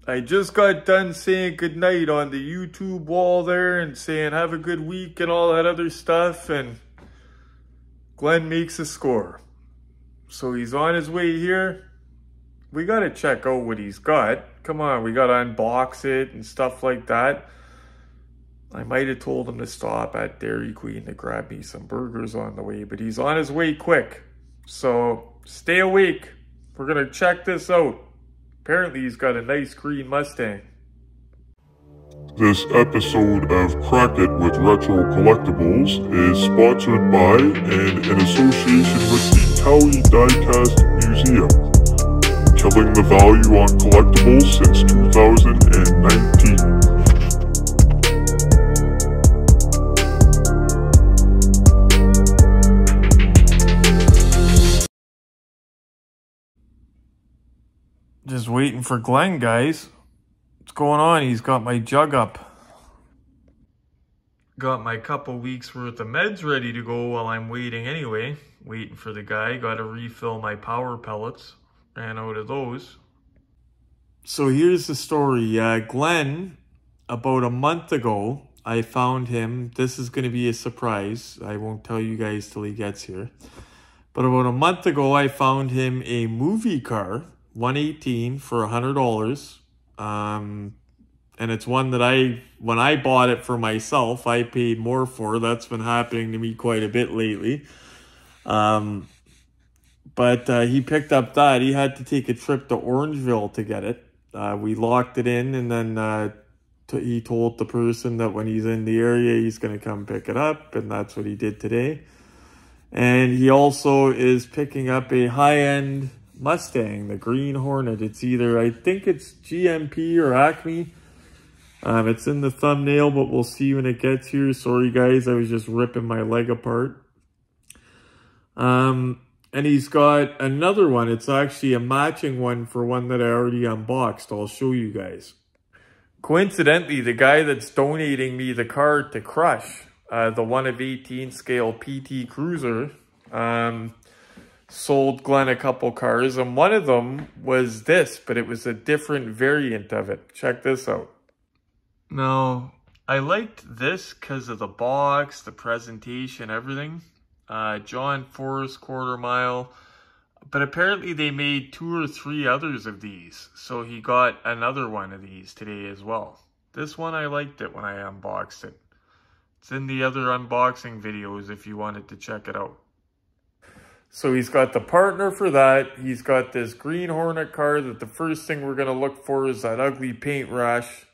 I just got done saying goodnight on the YouTube wall there and saying have a good week and all that other stuff, and Glenn makes a score. So he's on his way here. We gotta check out what he's got. Come on, we gotta unbox it and stuff like that. I might have told him to stop at Dairy Queen to grab me some burgers on the way, but he's on his way quick. So stay awake. We're gonna check this out. Apparently he's got a nice green Mustang. This episode of KRAK It with Retro Collectibles is sponsored by and in association with the Cowie Diecast Museum, killing the value on collectibles since 2019. Just waiting for Glenn, guys. What's going on? He's got my jug up. Got my couple weeks worth of meds ready to go while I'm waiting anyway. Waiting for the guy. Got to refill my power pellets. Ran out of those. So here's the story. Glenn, about a month ago, I found him. This is going to be a surprise. I won't tell you guys till he gets here. But about a month ago, I found him a movie car. 118 for $100. And it's one that when I bought it for myself, I paid more for. That's been happening to me quite a bit lately. But he picked up that. He had to take a trip to Orangeville to get it. We locked it in, and then he told the person that when he's in the area, he's going to come pick it up, and that's what he did today. And he also is picking up a high-end Mustang, the green Hornet. It's either, I think it's GMP or ACME. It's in the thumbnail, but we'll see when it gets here. Sorry guys, I was just ripping my leg apart. And he's got another one. It's actually a matching one for one that I already unboxed. I'll show you guys. Coincidentally, the guy that's donating me the car to crush, the 1 of 18 scale PT Cruiser, sold Glenn a couple cars, and one of them was this, but it was a different variant of it. Check this out. Now, I liked this because of the box, the presentation, everything. John Forrest quarter mile, but apparently they made 2 or 3 others of these, so he got another one of these today as well. This one, I liked it when I unboxed it. It's in the other unboxing videos if you wanted to check it out. So he's got the partner for that. He's got this green Hornet car that the first thing we're going to look for is that ugly paint rash.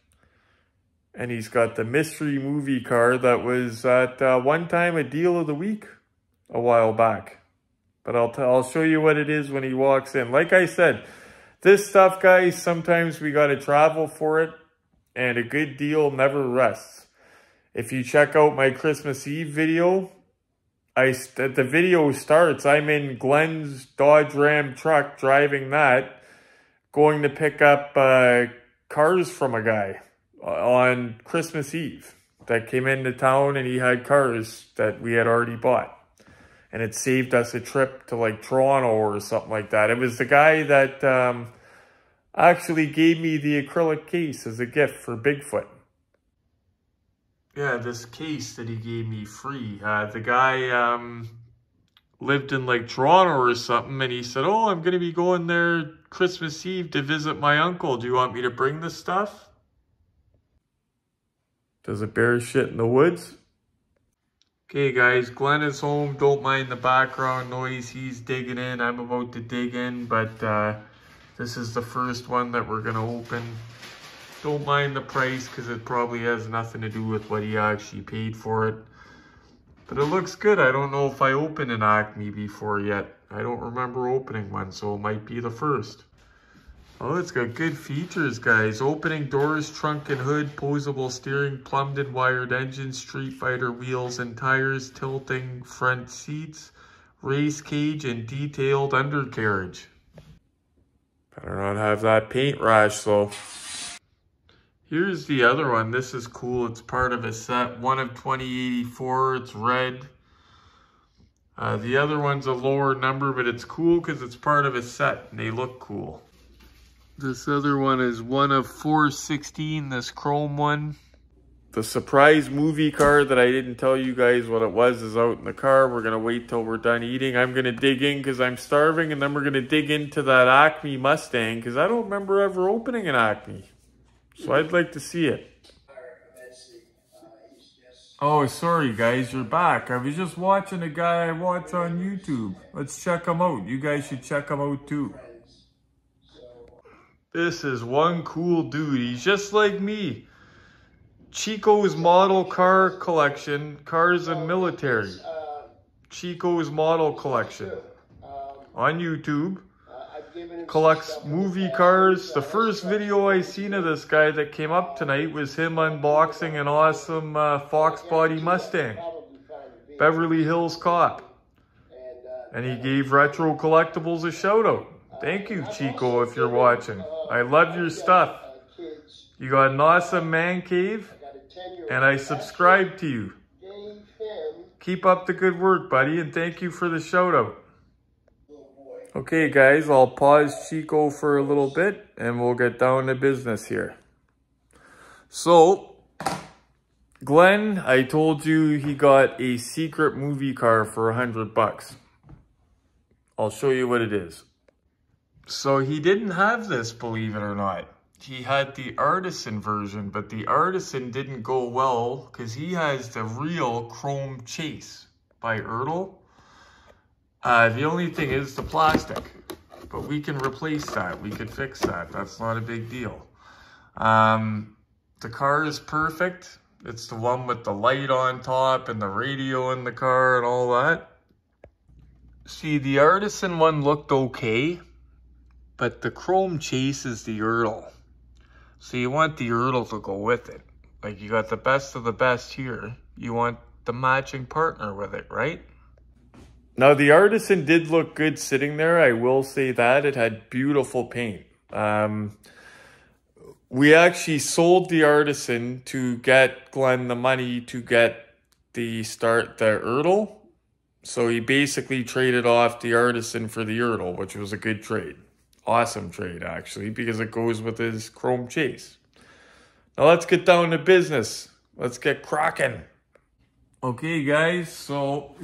And he's got the mystery movie car that was at one time a deal of the week a while back. But I'll show you what it is when he walks in. Like I said, this stuff, guys, sometimes we got to travel for it. And a good deal never rests. If you check out my Christmas Eve video, the video starts, I'm in Glenn's Dodge Ram truck driving that, going to pick up cars from a guy on Christmas Eve that came into town, and he had cars that we had already bought. And it saved us a trip to like Toronto or something like that. It was the guy that actually gave me the acrylic case as a gift for Bigfoot. Yeah, this case that he gave me free. The guy lived in like Toronto or something, and he said, oh, I'm going to be going there Christmas Eve to visit my uncle. Do you want me to bring this stuff? Does it bear shit in the woods? Okay, guys, Glenn is home. Don't mind the background noise. He's digging in. I'm about to dig in, but this is the first one that we're going to open. Don't mind the price because it probably has nothing to do with what he actually paid for it. But it looks good. I don't know if I opened an ACME before yet. I don't remember opening one, so it might be the first. Oh, it's got good features, guys. Opening doors, trunk and hood, posable steering, plumbed and wired engine, Street Fighter wheels and tires, tilting front seats, race cage, and detailed undercarriage. Better not have that paint rash, though. Here's the other one. This is cool. It's part of a set. 1 of 2084. It's red. The other one's a lower number, but it's cool because it's part of a set and they look cool. This other one is one of 416, this chrome one. The surprise movie car that I didn't tell you guys what it was is out in the car. We're going to wait till we're done eating. I'm going to dig in because I'm starving, and then we're going to dig into that ACME Mustang because I don't remember ever opening an ACME. So I'd like to see it. Oh, sorry guys, you're back. I was just watching a guy I watch on YouTube. Let's check him out. You guys should check him out too. This is one cool dude. He's just like me. Chico's model car collection, cars and military. Chico's model collection on YouTube. Collects movie cars. The first video I seen of this guy that came up tonight was him unboxing an awesome Fox body Mustang, Beverly Hills Cop. And he gave Retro Collectibles a shout out. Thank you, Chico, if you're watching. I love your stuff. You got an awesome man cave. And I subscribe to you. Keep up the good work, buddy, and thank you for the shout out. Okay, guys, I'll pause Chico for a little bit, and we'll get down to business here. So, Glenn, I told you he got a secret movie car for $100. I'll show you what it is. So he didn't have this, believe it or not. He had the Artisan version, but the Artisan didn't go well because he has the real chrome chase by Ertl. The only thing is the plastic, but we can replace that. We could fix that. That's not a big deal. The car is perfect. It's the one with the light on top and the radio in the car and all that. See, the Artisan one looked okay, but the chrome chase is the Ertl. So you want the Ertl to go with it. Like, you got the best of the best here. You want the matching partner with it, right? Now, the Artisan did look good sitting there. I will say that. It had beautiful paint. We actually sold the Artisan to get Glenn the money to get the Ertl. So he basically traded off the Artisan for the Ertl, which was a good trade. Awesome trade, actually, because it goes with his chrome chase. Now let's get down to business. Let's get cracking. Okay, guys, so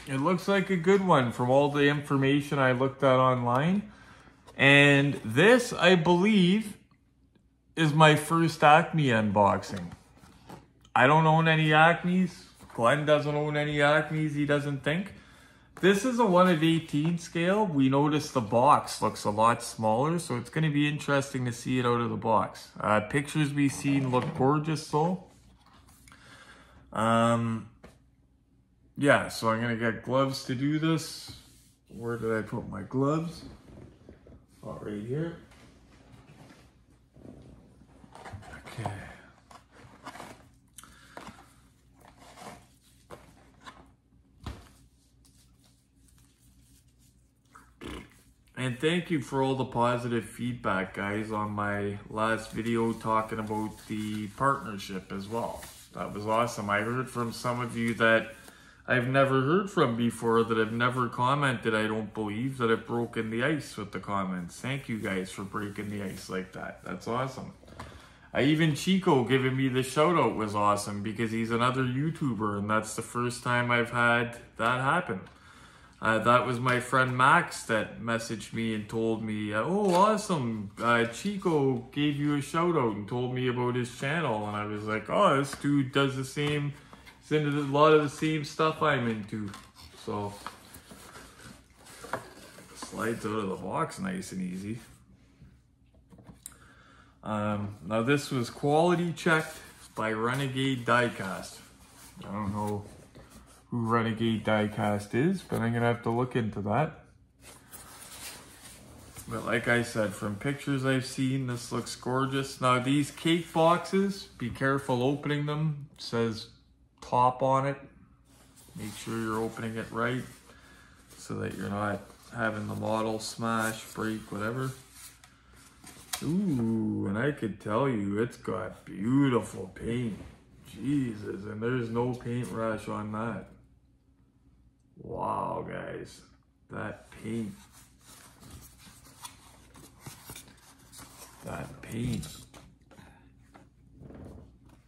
it looks like a good one from all the information I looked at online. And this, I believe, is my first ACME unboxing. I don't own any ACMEs. Glenn doesn't own any ACMEs, he doesn't think. This is a 1/18 scale. We noticed the box looks a lot smaller, so it's going to be interesting to see it out of the box. Pictures we've seen look gorgeous, though. Yeah, so I'm going to get gloves to do this. Where did I put my gloves? Oh, right here. Okay. And thank you for all the positive feedback, guys, on my last video talking about the partnership as well. That was awesome. I heard from some of you that I've never heard from before, that have never commented, I don't believe, that have broken the ice with the comments. Thank you guys for breaking the ice like that. That's awesome. Even Chico giving me the shout out was awesome because he's another YouTuber, and that's the first time I've had that happen. That was my friend Max that messaged me and told me, oh, awesome, Chico gave you a shout out and told me about his channel. And I was like, oh, this dude does the same, he's into a lot of the same stuff I'm into. So, slides out of the box nice and easy. Now this was quality checked by Renegade Diecast. I don't know who Renegade Diecast is, but I'm gonna have to look into that. But like I said, from pictures I've seen, this looks gorgeous. Now these cake boxes, be careful opening them. It says top on it. Make sure you're opening it right so that you're not having the model smash, break, whatever. Ooh, and I could tell you it's got beautiful paint. Jesus, and there's no paint rash on that. Wow, guys, that paint. that paint.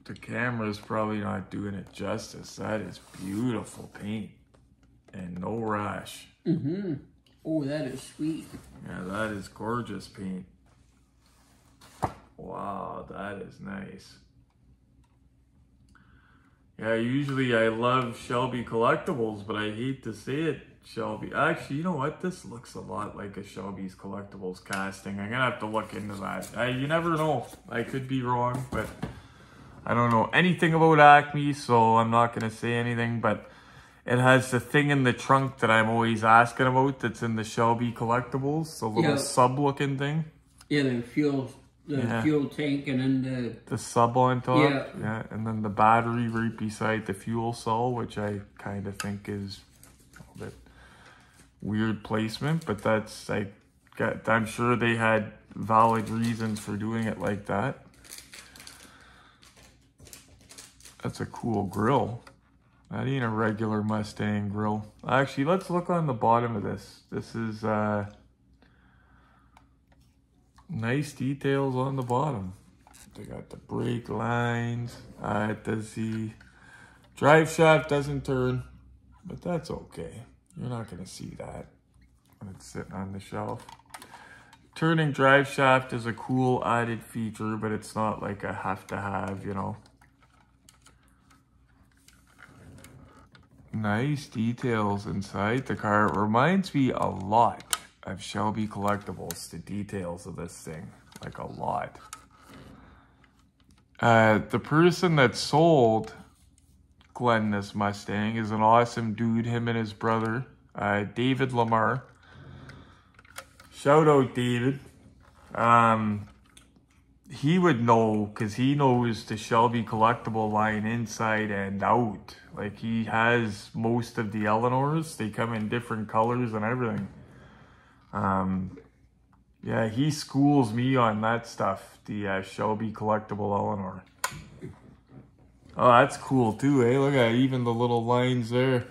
The camera's probably not doing it justice. That is beautiful paint. And no rash. Mm-hmm. Oh, that is sweet. Yeah, that is gorgeous paint. Wow, that is nice. Yeah, usually I love Shelby collectibles, but I hate to say it, Shelby. Actually, you know what? This looks a lot like a Shelby's collectibles casting. I'm gonna have to look into that. You never know. I could be wrong, but I don't know anything about ACME, so I'm not gonna say anything, but it has the thing in the trunk that I'm always asking about that's in the Shelby collectibles, the little sub-looking thing. Yeah, the fuel tank and then the sub on top. Yeah. Yeah, and then the battery right beside the fuel cell, which I kind of think is a little bit weird placement, but that's I'm sure they had valid reasons for doing it like that. That's a cool grill. That ain't a regular Mustang grill. Actually, let's look on the bottom of this. This is nice details on the bottom. They got the brake lines. It does the drive shaft doesn't turn, but that's okay. You're not gonna see that when it's sitting on the shelf. Turning drive shaft is a cool added feature, but it's not like a have-to-have, you know. Nice details inside the car. It reminds me a lot of Shelby collectibles, the details of this thing, like a lot. The person that sold Glenn this Mustang is an awesome dude, him and his brother, David Lamar. Shout out David. He would know, because he knows the Shelby collectible line inside and out. Like, he has most of the Eleanors. They come in different colors and everything. Yeah, he schools me on that stuff, the Shelby collectible Eleanor. Oh, that's cool too, eh? Look at even the little lines there.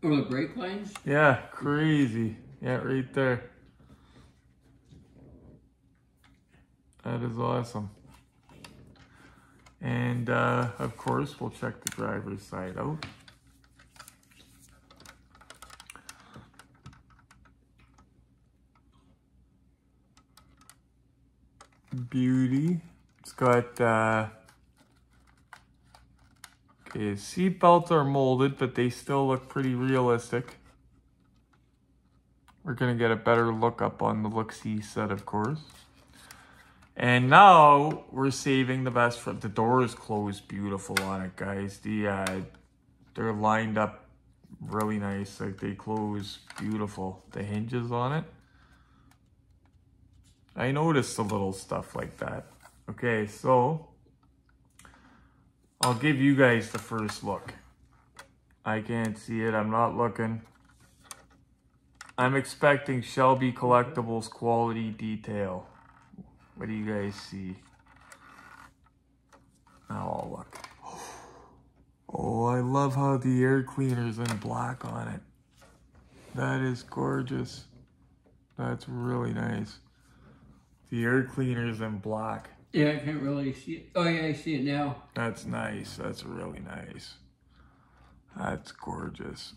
Oh, the brake lines? Yeah, crazy. Yeah, right there. That is awesome. And of course, we'll check the driver's side out. Beauty. It's got okay, seat belts are molded, but they still look pretty realistic. We're gonna get a better look up on the look-see set, of course. And now we're saving the best for the doors closed beautiful on it, guys. They're lined up really nice. Like, they close beautiful. The hinges on it. I noticed the little stuff like that. Okay, so I'll give you guys the first look. I can't see it. I'm not looking. I'm expecting Shelby Collectibles quality detail. What do you guys see? Now I'll look. Oh, I love how the air cleaner's in black on it. That is gorgeous. That's really nice. The air cleaner's in black. Yeah, I can't really see it. Oh yeah, I see it now. That's nice. That's really nice. That's gorgeous.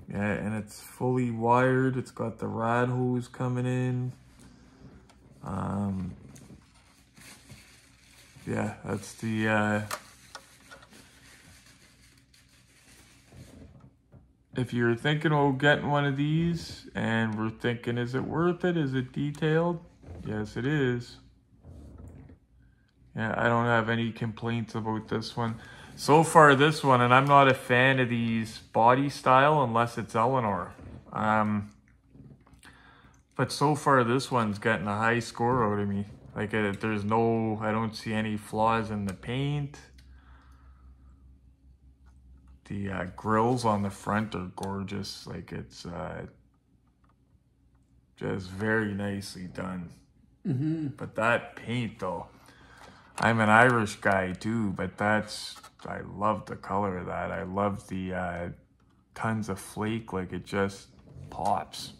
Yeah, and it's fully wired. It's got the rad hose coming in. Yeah, that's the, if you're thinking of getting one of these and we're thinking, is it worth it? Is it detailed? Yes, it is. Yeah, I don't have any complaints about this one. So far, this one, and I'm not a fan of these body style unless it's Eleanor. But so far, this one's getting a high score out of me. Like, there's no, I don't see any flaws in the paint. The grills on the front are gorgeous. Like, it's just very nicely done. Mm-hmm. But that paint, though, I'm an Irish guy too, but that's, I love the color of that. I love the tons of flake, like it just pops.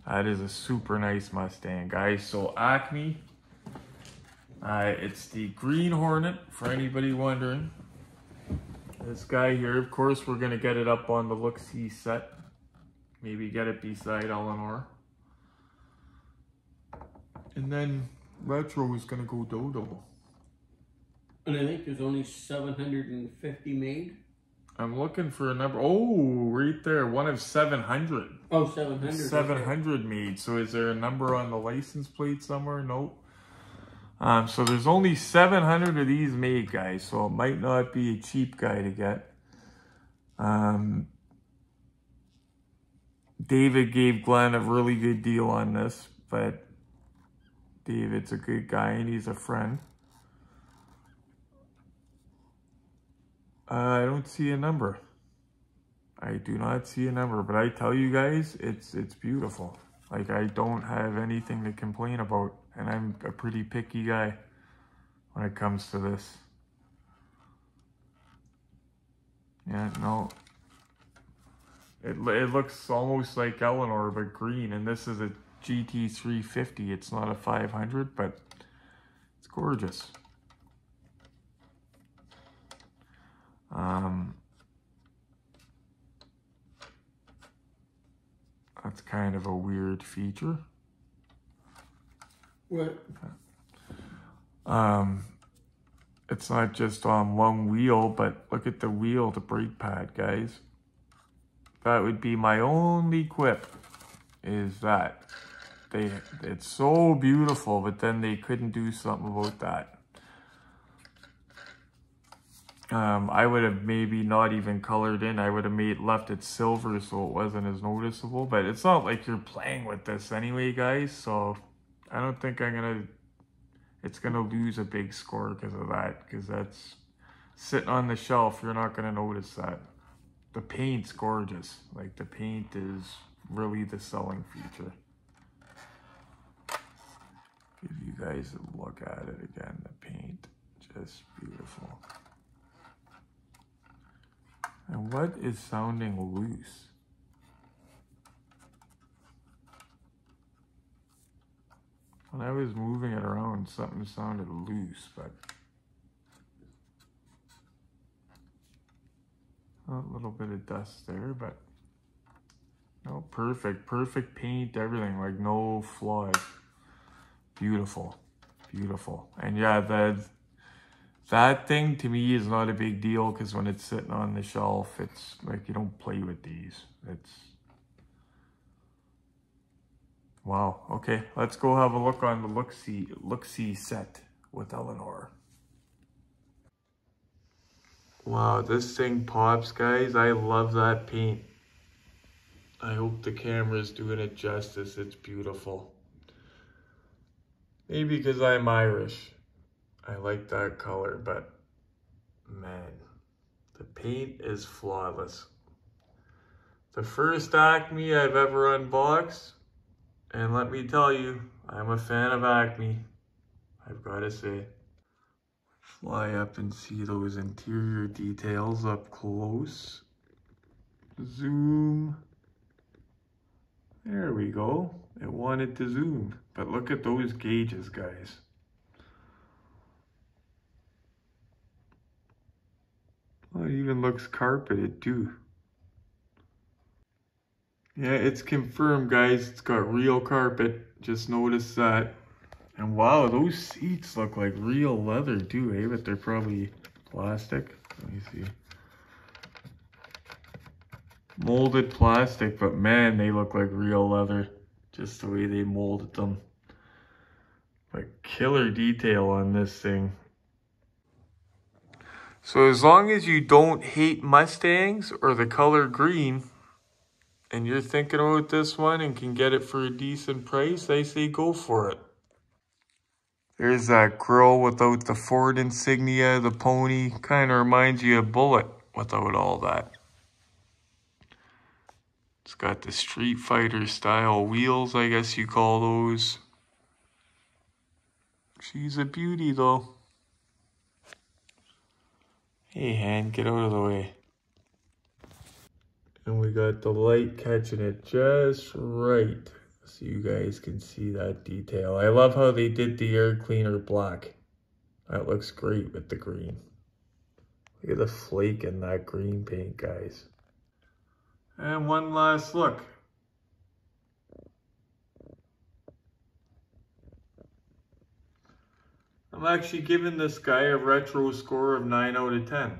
That is a super nice Mustang, guys. So ACME, it's the green Hornet, for anybody wondering. This guy here, of course, we're gonna get it up on the look-see set. Maybe get it beside Eleanor. And then Retro is gonna go dodo. And I think there's only 750 made. I'm looking for a number. Oh, right there. One of 700. Oh, 700. 700 made. So is there a number on the license plate somewhere? Nope. So there's only 700 of these made, guys. So it might not be a cheap guy to get. David gave Glenn a really good deal on this, but David's a good guy and he's a friend. I don't see a number. I do not see a number, but I tell you guys, it's beautiful. Like, I don't have anything to complain about, and I'm a pretty picky guy when it comes to this. Yeah, no. It looks almost like Eleanor, but green, and this is a GT350. It's not a 500, but it's gorgeous. That's kind of a weird feature. What? It's not just on one wheel, but look at the wheel, the brake pad, guys. That would be my only quip, is that. It's so beautiful, but then they couldn't do something about that. I would have maybe not even colored in. I would have left it silver so it wasn't as noticeable. But it's not like you're playing with this anyway, guys. So I don't think it's gonna lose a big score because of that. Because that's sitting on the shelf. You're not gonna notice that. The paint's gorgeous. Like, the paint is really the selling feature. Give you guys a look at it again. The paint, just beautiful. And what is sounding loose? When I was moving it around, something sounded loose, but a little bit of dust there, but no, perfect paint, everything, like no flaws. Beautiful, beautiful. And yeah, that thing to me is not a big deal because when it's sitting on the shelf, it's like you don't play with these. It's wow. Okay, let's go have a look on the look-see set with Eleanor. Wow, this thing pops, guys. I love that paint. I hope the camera's doing it justice. It's beautiful. Maybe because I'm Irish. I like that color, but man, the paint is flawless. The first ACME I've ever unboxed, and let me tell you, I'm a fan of ACME, I've got to say. Fly up and see those interior details up close. Zoom. There we go. It wanted to zoom, but look at those gauges, guys. Well, it even looks carpeted too. Yeah, it's confirmed, guys. It's got real carpet. Just noticed that. And wow, those seats look like real leather too, eh? But they're probably plastic. Let me see. Molded plastic, but man, they look like real leather. Just the way they molded them. But killer detail on this thing. So as long as you don't hate Mustangs or the color green, and you're thinking about this one and can get it for a decent price, I say go for it. There's that grille without the Ford insignia, the pony. Kind of reminds you of Bullet without all that. It's got the Street Fighter style wheels, I guess you call those. She's a beauty though. Hey, hand, get out of the way. And we got the light catching it just right. so you guys can see that detail. I love how they did the air cleaner black. That looks great with the green. Look at the flake in that green paint, guys. And one last look. I'm actually giving this guy a retro score of 9 out of 10.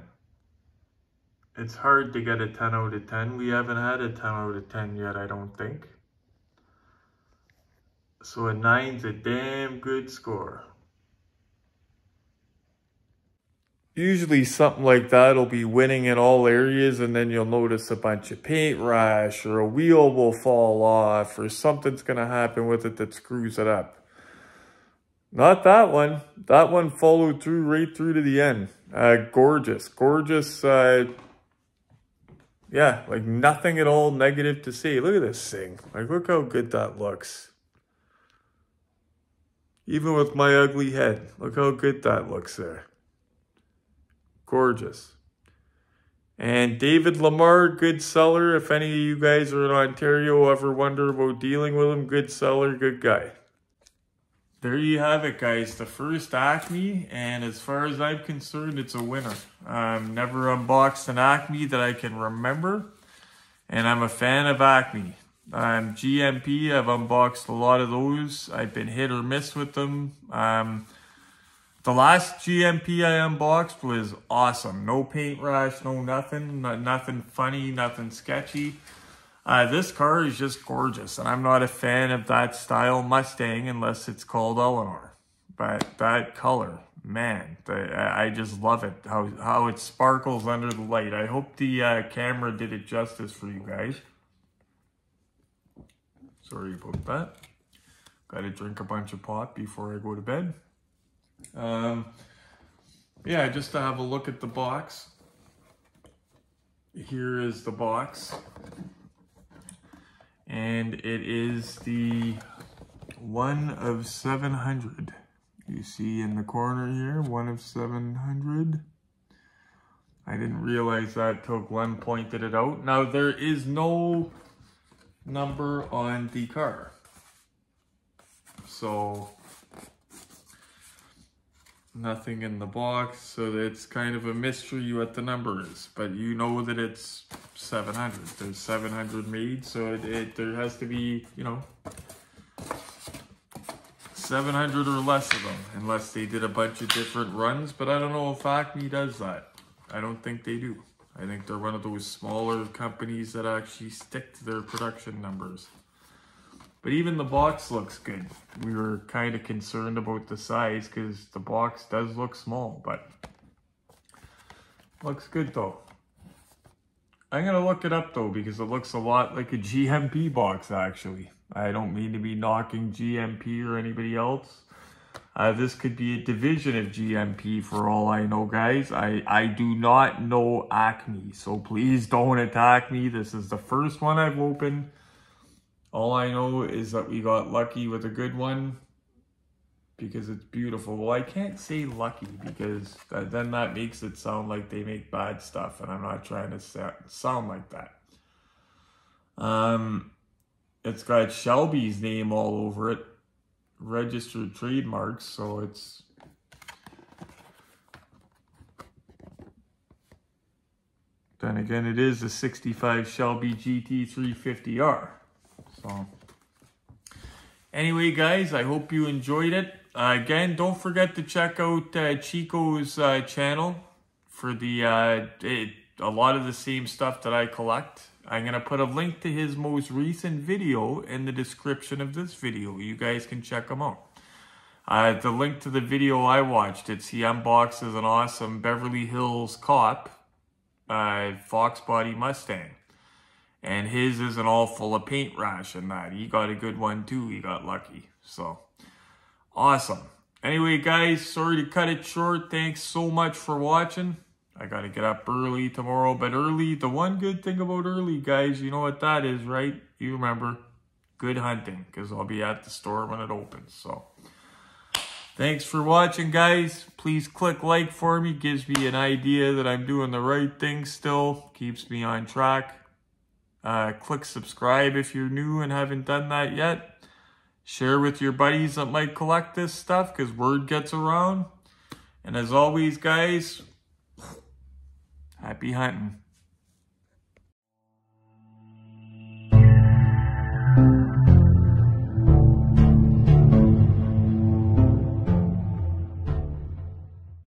It's hard to get a 10 out of 10. We haven't had a 10 out of 10 yet, I don't think. So a 9's a damn good score. Usually something like that will be winning in all areas, and then you'll notice a bunch of paint rash, or a wheel will fall off, or something's going to happen with it that screws it up. Not that one. That one followed through right through to the end. Gorgeous. Gorgeous. Yeah, like nothing at all negative to say. Look at this thing. Like, look how good that looks. Even with my ugly head, look how good that looks there. Gorgeous. And David Lamar, good seller. If any of you guys are in Ontario, ever wonder about dealing with him, good seller, good guy. There you have it, guys. The first ACME, and as far as I'm concerned, it's a winner. Never unboxed an ACME that I can remember, and I'm a fan of ACME. GMP, I've unboxed a lot of those. I've been hit or miss with them. The last GMP I unboxed was awesome. No paint rash, no nothing. Nothing funny, nothing sketchy. This car is just gorgeous, and I'm not a fan of that style Mustang unless it's called Eleanor. But that color, man, I just love it, how it sparkles under the light. I hope the camera did it justice for you guys. Sorry about that. Gotta drink a bunch of pop before I go to bed. Yeah, just to have a look at the box. Here is the box. And it is the 1 of 700. You see in the corner here, 1 of 700. I didn't realize that till Glenn pointed it out. Now, there is no number on the car. So, nothing in the box, so it's kind of a mystery what the number is. But you know that it's 700. There's 700 made, so there has to be, you know, 700 or less of them, unless they did a bunch of different runs. But I don't know if ACME does that. I don't think they do. I think they're one of those smaller companies that actually stick to their production numbers. But even the box looks good. We were kind of concerned about the size because the box does look small, but looks good though. I'm going to look it up though because it looks a lot like a GMP box actually. I don't mean to be knocking GMP or anybody else. This could be a division of GMP for all I know, guys. I do not know ACME, so please don't attack me. This is the first one I've opened. All I know is that we got lucky with a good one because it's beautiful. Well, I can't say lucky because then that makes it sound like they make bad stuff, and I'm not trying to sound like that. It's got Shelby's name all over it, registered trademarks, so it's then again it is a 65 Shelby GT350R. So anyway, guys, I hope you enjoyed it. Again, don't forget to check out Chico's channel for the a lot of the same stuff that I collect. I'm going to put a link to his most recent video in the description of this video. You guys can check him out. The link to the video I watched, he unboxes an awesome Beverly Hills Cop Fox Body Mustang. And his isn't all full of paint rash and that. He got a good one too. He got lucky. So, awesome. Anyway, guys, sorry to cut it short. Thanks so much for watching. I got to get up early tomorrow. But early, the one good thing about early, guys, you know what that is, right? You remember, good hunting. Because I'll be at the store when it opens. So, thanks for watching, guys. Please click like for me. Gives me an idea that I'm doing the right thing still. Keeps me on track. Click subscribe if you're new and haven't done that yet. Share with your buddies that might collect this stuff because word gets around. And as always, guys, happy hunting.